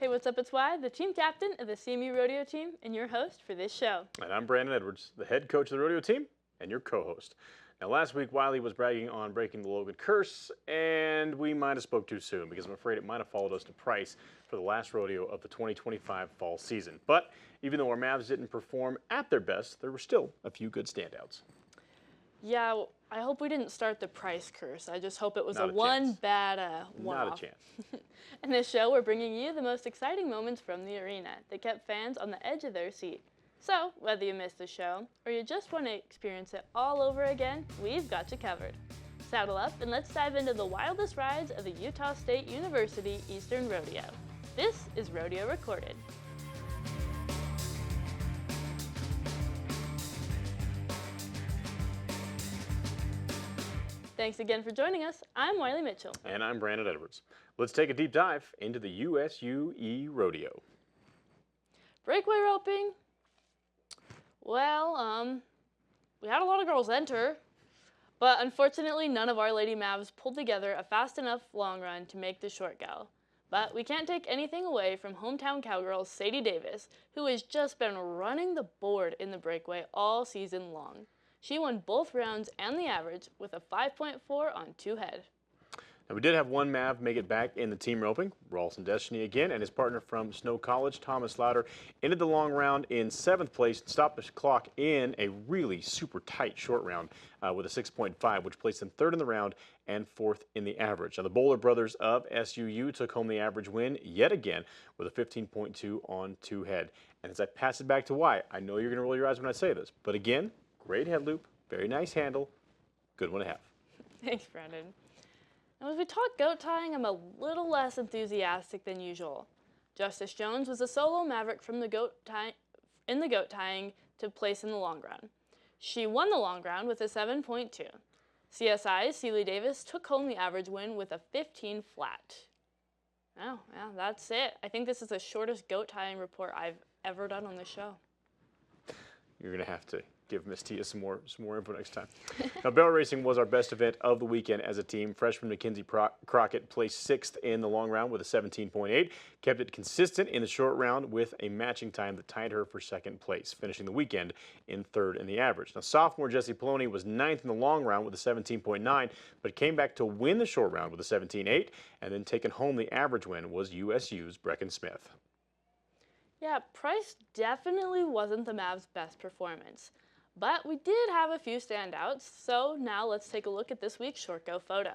Hey, what's up? It's Y, the team captain of the CMU Rodeo team, and your host for this show. And I'm Brandon Edwards, the head coach of the rodeo team, and your co-host. Now, last week, Wiley was bragging on breaking the Logan curse, and we might have spoke too soon because I'm afraid it might have followed us to Price for the last rodeo of the 2025 fall season. But even though our Mavs didn't perform at their best, there were still a few good standouts. Yeah, I hope we didn't start the Price curse. I just hope it was Not a a chance. bad one-off. Not a chance. In this show, we're bringing you the most exciting moments from the arena that kept fans on the edge of their seat. So, whether you missed the show or you just want to experience it all over again, we've got you covered. Saddle up and let's dive into the wildest rides of the Utah State University Eastern Rodeo. This is Rodeo Recorded. Thanks again for joining us. I'm Wiley Mitchell. And I'm Brandon Edwards. Let's take a deep dive into the USUE Rodeo. Breakaway roping. Well, we had a lot of girls enter, but unfortunately none of our Lady Mavs pulled together a fast enough long run to make the short go. But we can't take anything away from hometown cowgirl Sadie Davis, who has just been running the board in the breakaway all season long. She won both rounds and the average with a 5.4 on two head. Now, we did have one Mav make it back in the team roping, Ralston Destiny again, and his partner from Snow College, Thomas Louder, ended the long round in 7th place and stopped the clock in a really super tight short round with a 6.5, which placed them 3rd in the round and 4th in the average. Now, the Bowler brothers of SUU took home the average win yet again with a 15.2 on two head. And as I pass it back to Y, I know you're going to roll your eyes when I say this, but again, great head loop, very nice handle, good one to have. Thanks, Brandon. Now, as we talk goat tying, I'm a little less enthusiastic than usual. Justice Jones was a solo maverick from the goat tying to place in the long run. She won the long round with a 7.2. CSI's Sealy Davis took home the average win with a 15 flat. Oh, yeah, that's it. I think this is the shortest goat tying report I've ever done on this show. You're going to have to give Miss Tia some more info next time. Now, barrel racing was our best event of the weekend as a team. Freshman Mackenzie Crockett placed 6th in the long round with a 17.8, kept it consistent in the short round with a matching time that tied her for 2nd place, finishing the weekend in 3rd in the average. Now, sophomore Jessie Poloni was 9th in the long round with a 17.9, but came back to win the short round with a 17.8, and then taking home the average win was USU's Brecken Smith. Yeah, Price definitely wasn't the Mavs' best performance. But we did have a few standouts, so now let's take a look at this week's short go photo.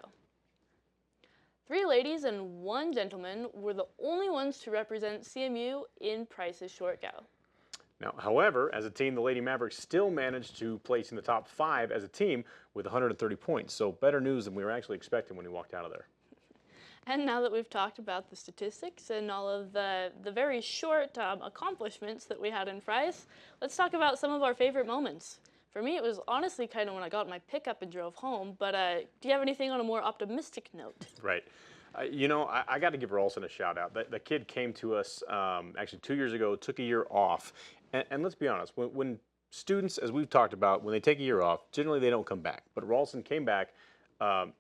3 ladies and 1 gentleman were the only ones to represent CMU in Price's short go. Now, however, as a team, the Lady Mavericks still managed to place in the top 5 as a team with 130 points, so better news than we were actually expecting when we walked out of there. And now that we've talked about the statistics and all of the very short accomplishments that we had in Price, let's talk about some of our favorite moments. For me, it was honestly kind of when I got my pickup and drove home, but do you have anything on a more optimistic note? Right. You know, I got to give Ralston a shout out. The kid came to us actually 2 years ago, took a year off, and let's be honest, when students, as we've talked about, when they take a year off, generally they don't come back. But Ralston came back,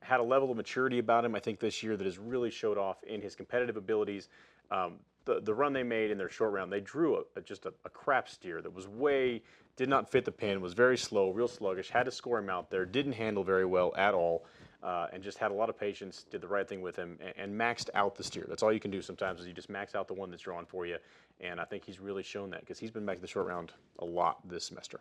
had a level of maturity about him, I think, this year that has really showed off in his competitive abilities. The run they made in their short round, they drew just a crap steer that was did not fit the pin, was very slow, real sluggish, had to score him out there, didn't handle very well at all, and just had a lot of patience, did the right thing with him, and maxed out the steer. That's all you can do sometimes is you just max out the one that's drawn for you, and I think he's really shown that because he's been back to the short round a lot this semester.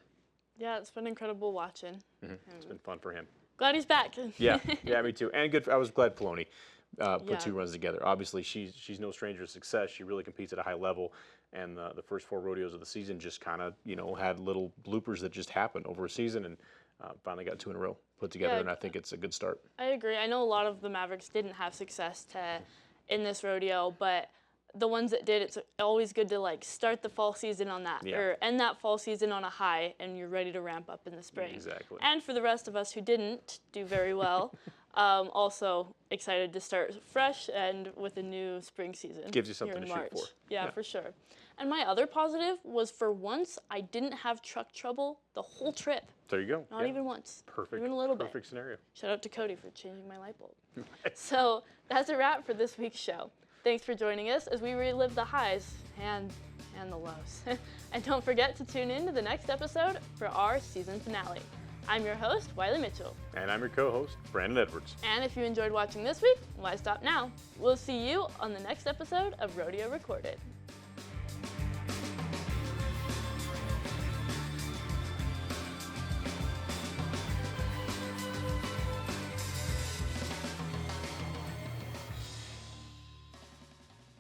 Yeah, it's been incredible watching. It's been fun for him. Glad he's back. Yeah, me too. And good. I was glad Poloni put 2 runs together. Obviously, she's no stranger to success. She really competes at a high level, and the first 4 rodeos of the season just kind of had little bloopers that just happened over a season, and finally got 2 in a row put together. And I think it's a good start. I agree. I know a lot of the Mavericks didn't have success in this rodeo, but the ones that did, it's always good to start the fall season on that, or end that fall season on a high, and you're ready to ramp up in the spring. Exactly. And for the rest of us who didn't do very well, also excited to start fresh and with a new spring season. Gives you something here in to March. shoot for. Yeah, for sure. And my other positive was for once I didn't have truck trouble the whole trip. There you go. Not even once. Perfect. Even a little bit. Perfect scenario. Shout out to Cody for changing my light bulb. So that's a wrap for this week's show. Thanks for joining us as we relive the highs and the lows. And don't forget to tune in to the next episode for our season finale. I'm your host, Wiley Mitchell. And I'm your co-host, Brandon Edwards. And if you enjoyed watching this week, why stop now? We'll see you on the next episode of Rodeo Recorded.